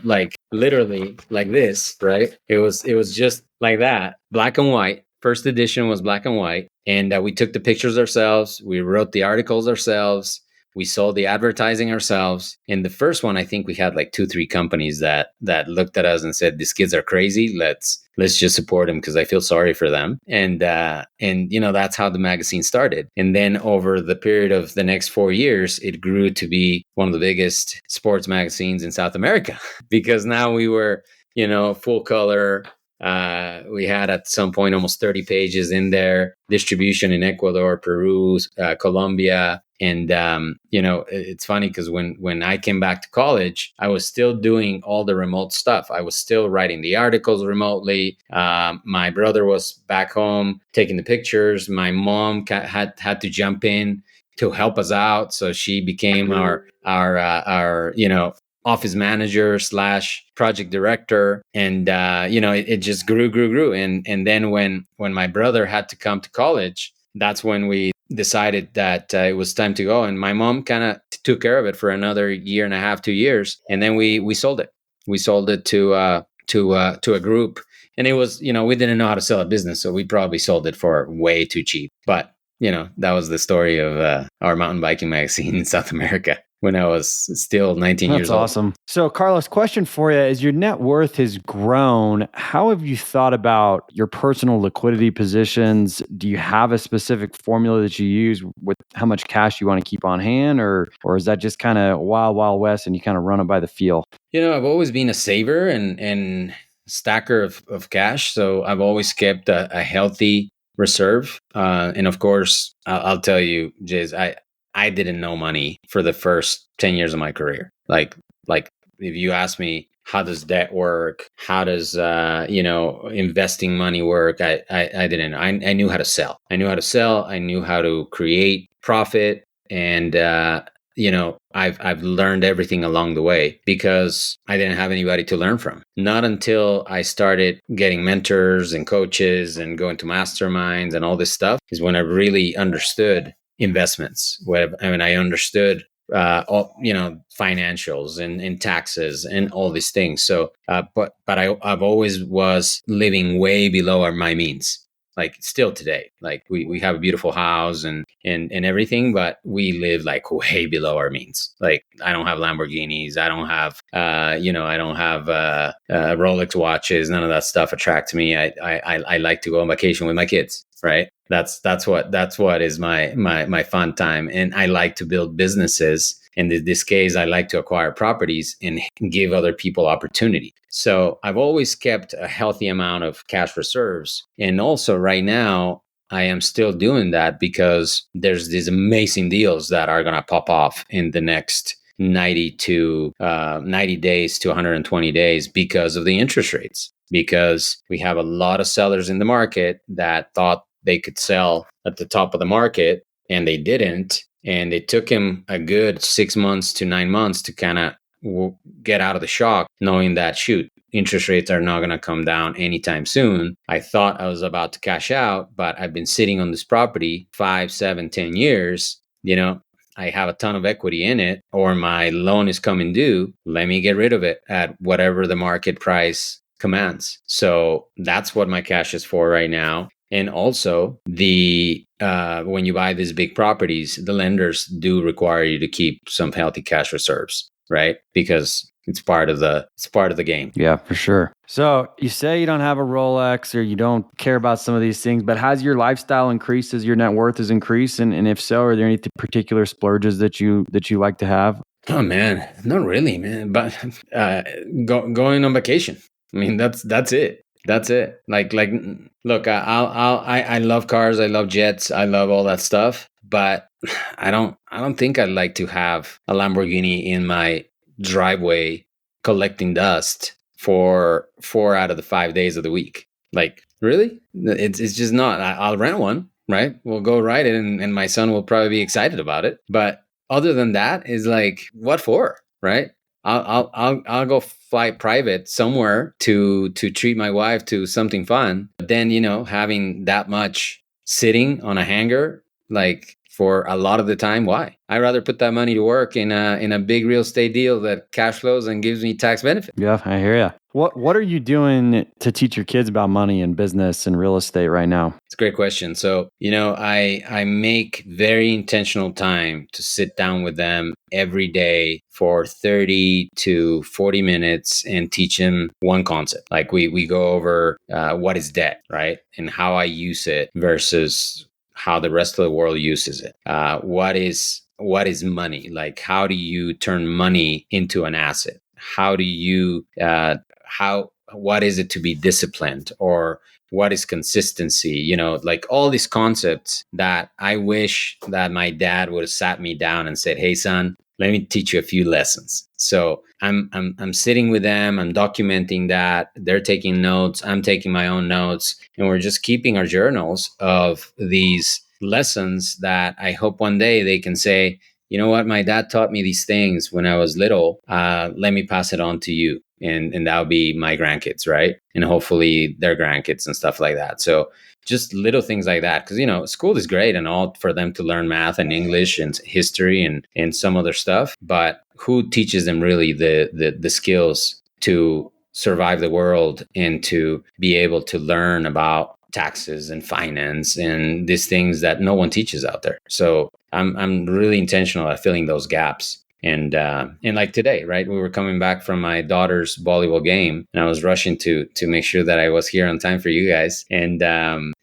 like literally like this, right? It was just like that, black and white. First edition was black and white. And we took the pictures ourselves. We wrote the articles ourselves. We sold the advertising ourselves. In the first one, I think we had like 2-3 companies that looked at us and said, "These kids are crazy. Let's just support them because I feel sorry for them." And that's how the magazine started. And then over the period of the next 4 years, it grew to be one of the biggest sports magazines in South America because now we were, full color. We had at some point almost 30 pages in there, distribution in Ecuador, Peru, Colombia, And it's funny because when I came back to college, I was still doing all the remote stuff. I was still writing the articles remotely. My brother was back home taking the pictures. My mom had to jump in to help us out, so she became our office manager / project director. And it just grew. And then when my brother had to come to college, that's when we decided that it was time to go. And my mom kind of took care of it for another year and a half, 2 years, and then we sold it. We sold it to a group, and it was, we didn't know how to sell a business, so we probably sold it for way too cheap. But that was the story of our mountain biking magazine in South America when I was still 19 years old. That's awesome. So, Carlos, question for you: as your net worth has grown, how have you thought about your personal liquidity positions? Do you have a specific formula that you use with how much cash you want to keep on hand, or is that just kind of wild west and you kind of run it by the feel? I've always been a saver and stacker of cash, so I've always kept a healthy reserve. And of course, I'll tell you, Jays, I didn't know money for the first 10 years of my career. Like if you ask me, how does debt work? How does, investing money work? I didn't know. I knew how to sell. I knew how to sell. I knew how to create profit. And, I've learned everything along the way because I didn't have anybody to learn from. Not until I started getting mentors and coaches and going to masterminds and all this stuff is when I really understood investments. I understood financials and taxes and all these things. So, but I've always was living way below my means. Like still today, like we have a beautiful house and everything, but we live like way below our means. Like I don't have Lamborghinis. I don't have, I don't have Rolex watches. None of that stuff attracts me. I like to go on vacation with my kids, right? That's what is my fun time. And I like to build businesses. In this case, I like to acquire properties and give other people opportunity. So I've always kept a healthy amount of cash reserves. And also right now, I am still doing that because there's these amazing deals that are going to pop off in the next 90 days to 120 days because of the interest rates. Because we have a lot of sellers in the market that thought they could sell at the top of the market and they didn't. And it took him a good 6 months to 9 months to kind of get out of the shock, knowing that, interest rates are not going to come down anytime soon. I thought I was about to cash out, but I've been sitting on this property 5, 7, 10 years. I have a ton of equity in it, or my loan is coming due. Let me get rid of it at whatever the market price commands. So that's what my cash is for right now. And also when you buy these big properties, the lenders do require you to keep some healthy cash reserves, right? Because it's part of the game. Yeah, for sure. So you say you don't have a Rolex or you don't care about some of these things, but has your lifestyle increased as your net worth has increased? And if so, are there any particular splurges that you like to have? Oh man, not really, man. But going on vacation. I mean, that's it. That's it. Like, look, I love cars. I love jets. I love all that stuff. But I don't think I'd like to have a Lamborghini in my driveway collecting dust for 4 out of the 5 days of the week. Like, really? It's just not. I'll rent one, right? We'll go ride it, and my son will probably be excited about it. But other than that, is like, what for, right? I'll go fly private somewhere to treat my wife to something fun. But then, having that much sitting on a hanger, like for a lot of the time, why? I'd rather put that money to work in a big real estate deal that cash flows and gives me tax benefit. Yeah, I hear you. What are you doing to teach your kids about money and business and real estate right now? It's a great question. So, I make very intentional time to sit down with them every day for 30 to 40 minutes and teach them one concept. Like we go over what is debt, right? And how I use it versus how the rest of the world uses it. What is money? Like, how do you turn money into an asset? How do you what is it to be disciplined, or what is consistency, like all these concepts that I wish that my dad would have sat me down and said, hey son, let me teach you a few lessons. So I'm sitting with them, I'm documenting that, they're taking notes, I'm taking my own notes, and we're just keeping our journals of these lessons that I hope one day they can say, you know what, my dad taught me these things when I was little. Let me pass it on to you. And that'll be my grandkids, right? And hopefully their grandkids and stuff like that. So just little things like that. Because, school is great and all for them to learn math and English and history and some other stuff. But who teaches them really the skills to survive the world and to be able to learn about taxes and finance and these things that no one teaches out there. So I'm really intentional at filling those gaps. And like today, right? We were coming back from my daughter's volleyball game, and I was rushing to make sure that I was here on time for you guys. And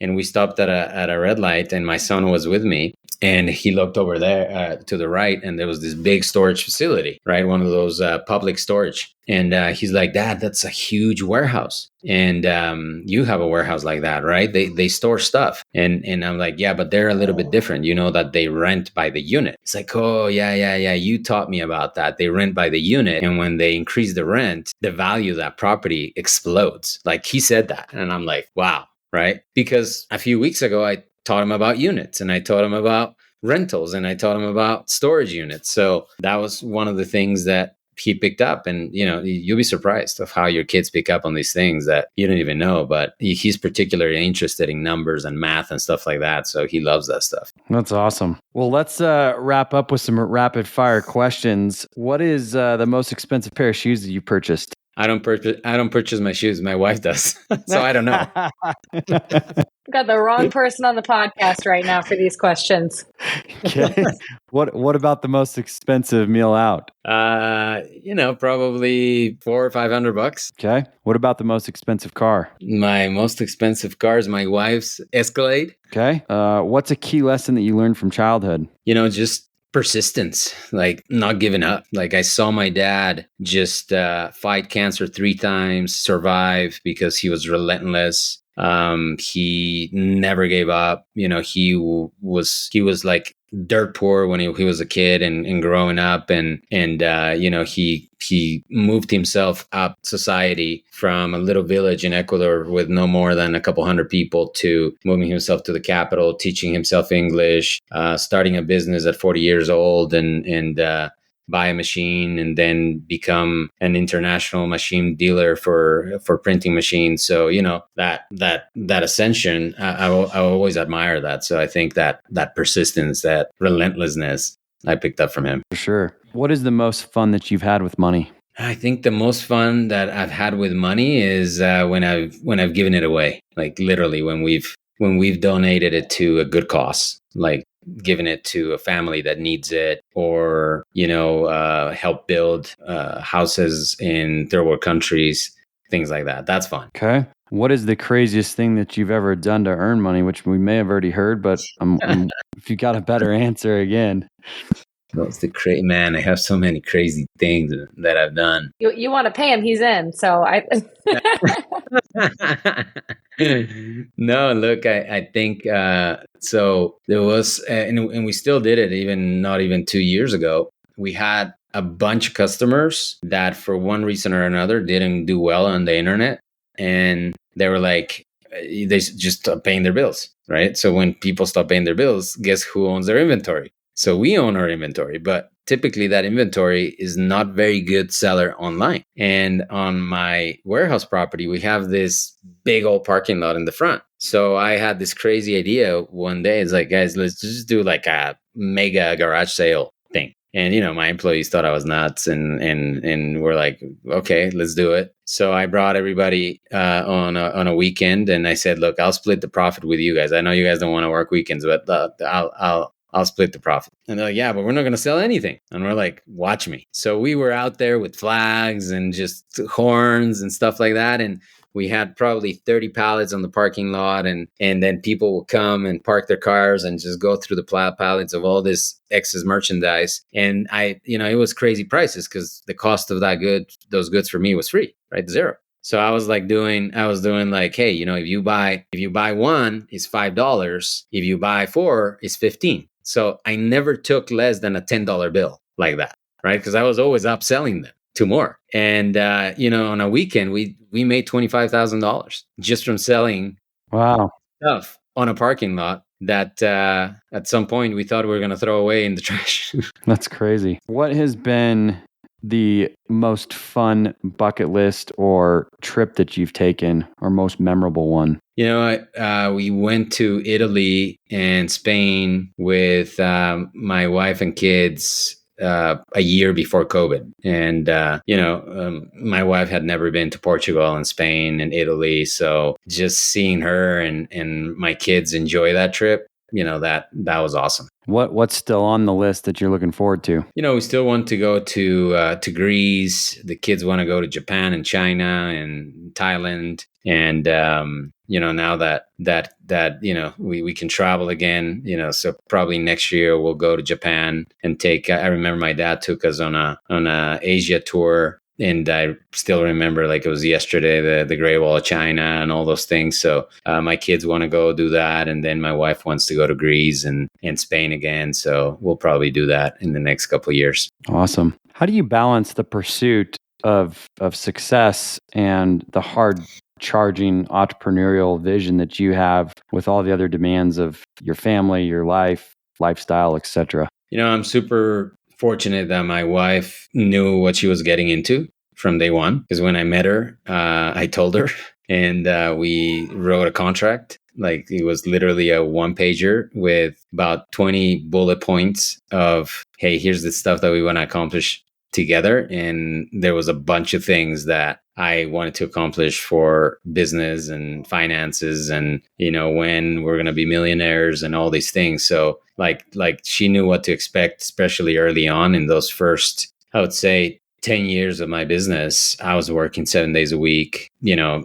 we stopped at a red light, and my son was with me. And he looked over there to the right, and there was this big storage facility, right? One of those public storage. And he's like, Dad, that's a huge warehouse. And you have a warehouse like that, right? They store stuff. And I'm like, yeah, but they're a little bit different. You know that they rent by the unit. It's like, oh, yeah. You taught me about that. They rent by the unit. And when they increase the rent, the value of that property explodes. Like he said that. And I'm like, wow, right? Because a few weeks ago, I taught him about units, and I taught him about rentals, and I taught him about storage units. So that was one of the things that he picked up. And you'll be surprised of how your kids pick up on these things that you don't even know, but he's particularly interested in numbers and math and stuff like that. So he loves that stuff. That's awesome. Well, let's wrap up with some rapid fire questions. What is the most expensive pair of shoes that you purchased? I don't purchase my shoes. My wife does. So I don't know. Got the wrong person on the podcast right now for these questions. Okay. What about the most expensive meal out? Probably $400 or $500. Okay. What about the most expensive car? My most expensive car is my wife's Escalade. Okay. What's a key lesson that you learned from childhood? Just persistence, like not giving up. Like I saw my dad just fight cancer 3 times, survive because he was relentless. He never gave up. He was like dirt poor when he was a kid and growing up, and he moved himself up society from a little village in Ecuador with no more than a couple hundred people to moving himself to the capital, teaching himself English, starting a business at 40 years old, and buy a machine and then become an international machine dealer for printing machines. So that ascension, I always admire that. So I think that persistence, that relentlessness, I picked up from him. For sure. What is the most fun that you've had with money? I think the most fun that I've had with money is when I've given it away. Like literally when we've donated it to a good cause, like giving it to a family that needs it, or help build houses in third world countries, things like that. That's fun. Okay. What is the craziest thing that you've ever done to earn money, which we may have already heard, but if you got a better answer again. That's the man. I have so many crazy things that I've done. You want to pay him, he's in. So I. No, look, I think so. There was, and we still did it. Not even 2 years ago, we had a bunch of customers that, for one reason or another, didn't do well on the internet, and they were like, they just stopped paying their bills, right? So when people stop paying their bills, guess who owns their inventory? So we own our inventory, but typically that inventory is not very good seller online. And on my warehouse property, we have this big old parking lot in the front. So I had this crazy idea one day. It's like, guys, let's just do like a mega garage sale thing. And, my employees thought I was nuts, and we're like, okay, let's do it. So I brought everybody on a weekend, and I said, look, I'll split the profit with you guys. I know you guys don't want to work weekends, but I'll split the profit. And they're like, yeah, but we're not going to sell anything. And we're like, watch me. So we were out there with flags and just horns and stuff like that. And we had probably 30 pallets on the parking lot. And then people will come and park their cars and just go through the pallets of all this excess merchandise. And it was crazy prices because the cost of those goods for me was free, right? Zero. So I was doing like, hey, if you buy one, it's $5. If you buy four, it's 15. So I never took less than a $10 bill like that, right? Because I was always upselling them to more. And on a weekend, we made $25,000 just from selling Wow. stuff on a parking lot that at some point we thought we were going to throw away in the trash. That's crazy. What has been the most fun bucket list or trip that you've taken, or most memorable one? We went to Italy and Spain with my wife and kids a year before COVID. And, my wife had never been to Portugal and Spain and Italy. So just seeing her and my kids enjoy that trip, that was awesome. What's still on the list that you're looking forward to? We still want to go to Greece. The kids want to go to Japan and China and Thailand. And now that we can travel again. So probably next year we'll go to Japan and take. I remember my dad took us on a Asia tour. And I still remember like it was yesterday, the Great Wall of China and all those things. So my kids want to go do that. And then my wife wants to go to Greece and Spain again. So we'll probably do that in the next couple of years. Awesome. How do you balance the pursuit of success and the hard charging entrepreneurial vision that you have with all the other demands of your family, your life, lifestyle, etc.? I'm super fortunate that my wife knew what she was getting into from day one. Because when I met her, I told her, and we wrote a contract. Like it was literally a one-pager with about 20 bullet points of, hey, here's the stuff that we want to accomplish together. And there was a bunch of things that I wanted to accomplish for business and finances and, when we're going to be millionaires and all these things. So like she knew what to expect, especially early on in those first, I would say, 10 years of my business. I was working 7 days a week.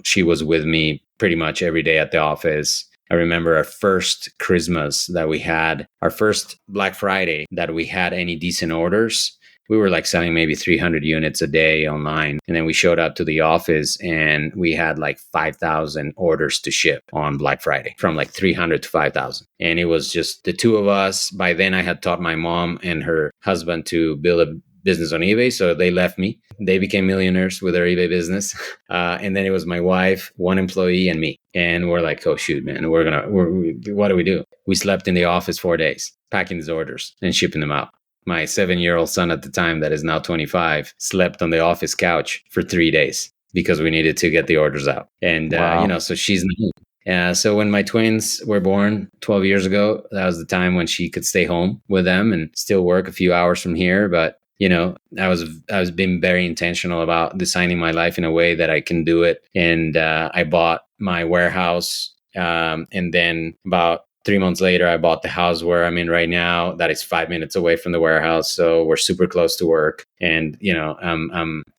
She was with me pretty much every day at the office. I remember our first Christmas that we had, our first Black Friday that we had any decent orders. We were like selling maybe 300 units a day online. And then we showed up to the office and we had like 5,000 orders to ship on Black Friday, from like 300 to 5,000. And it was just the two of us. By then I had taught my mom and her husband to build a business on eBay. So they left me. They became millionaires with their eBay business. And then it was my wife, one employee, and me. And we're like, oh shoot, man, what do we do? We slept in the office 4 days, packing these orders and shipping them out. My 7-year-old son at the time, that is now 25, slept on the office couch for 3 days because we needed to get the orders out. And, Wow. so she's new. So when my twins were born 12 years ago, that was the time when she could stay home with them and still work a few hours from here. But, I was being very intentional about designing my life in a way that I can do it. And I bought my warehouse. And then about 3 months later, I bought the house where I'm in right now. That is 5 minutes away from the warehouse, so we're super close to work. And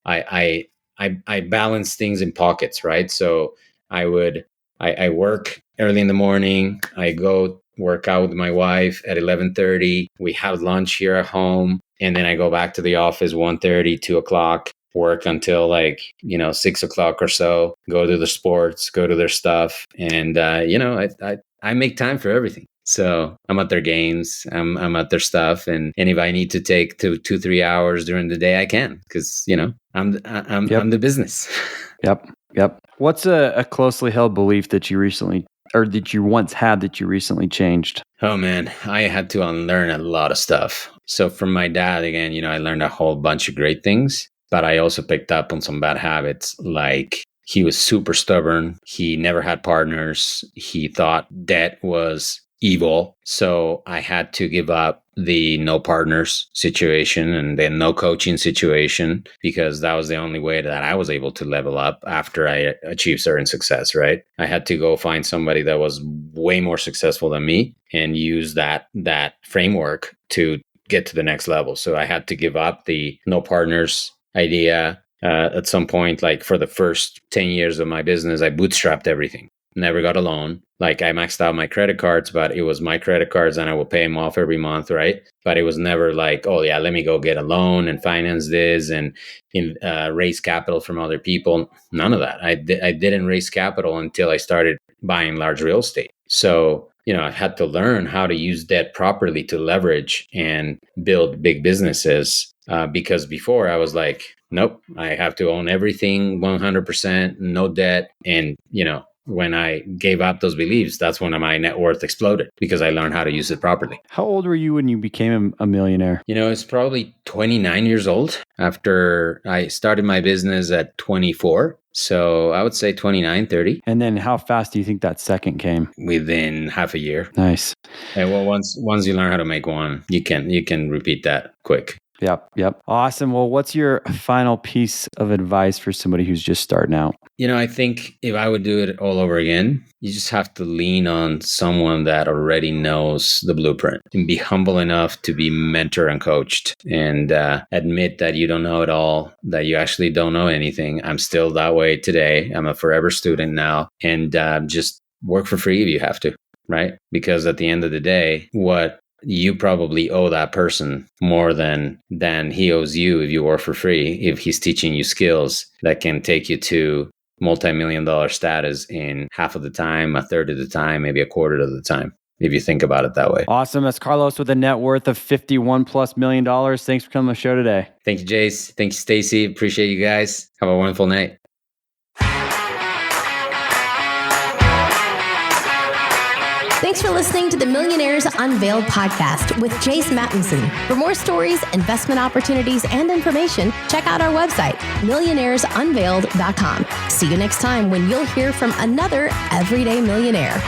I balance things in pockets, right? So I work early in the morning. I go work out with my wife at 11:30. We have lunch here at home, and then I go back to the office 1:30, 2 o'clock. Work until 6 o'clock or so. Go to the sports, go to their stuff, and I make time for everything. So I'm at their games, I'm at their stuff, and if I need to take 2-3 hours during the day, I can, because I'm the business. Yep. What's a closely held belief that you recently, or that you once had, that you recently changed? Oh man, I had to unlearn a lot of stuff. So from my dad, again, I learned a whole bunch of great things, but I also picked up on some bad habits. Like, he was super stubborn. He never had partners. He thought debt was evil. So I had to give up the no partners situation and then no coaching situation, because that was the only way that I was able to level up after I achieved certain success, right? I had to go find somebody that was way more successful than me and use that framework to get to the next level. So I had to give up the no partners idea. At some point, like for the first 10 years of my business, I bootstrapped everything. never got a loan. Like I maxed out my credit cards, but it was my credit cards and I will pay them off every month, right? But it was never like, oh yeah, let me go get a loan and finance this and raise capital from other people. None of that. I didn't raise capital until I started buying large real estate. So, I had to learn how to use debt properly to leverage and build big businesses. Because before I was like, nope, I have to own everything 100%, no debt. And, when I gave up those beliefs, that's when my net worth exploded because I learned how to use it properly. How old were you when you became a millionaire? It's probably 29 years old after I started my business at 24. So I would say 29, 30. And then how fast do you think that second came? Within half a year. Nice. And well, once you learn how to make one, you can repeat that quick. Yep. Awesome. Well, what's your final piece of advice for somebody who's just starting out? I think if I would do it all over again, you just have to lean on someone that already knows the blueprint and be humble enough to be mentor and coached and admit that you don't know it all, that you actually don't know anything. I'm still that way today. I'm a forever student now, and just work for free if you have to, right? Because at the end of the day, what you probably owe that person more than he owes you if you work for free, if he's teaching you skills that can take you to multi-million-dollar status in half of the time, a third of the time, maybe a quarter of the time, if you think about it that way. Awesome. That's Carlos with a net worth of $51+ million. Thanks for coming on the show today. Thank you, Jace. Thank you, Stacy. Appreciate you guys. Have a wonderful night. Thanks for listening to the Millionaires Unveiled podcast with Jace Mattinson. For more stories, investment opportunities, and information, check out our website, millionairesunveiled.com. See you next time when you'll hear from another everyday millionaire.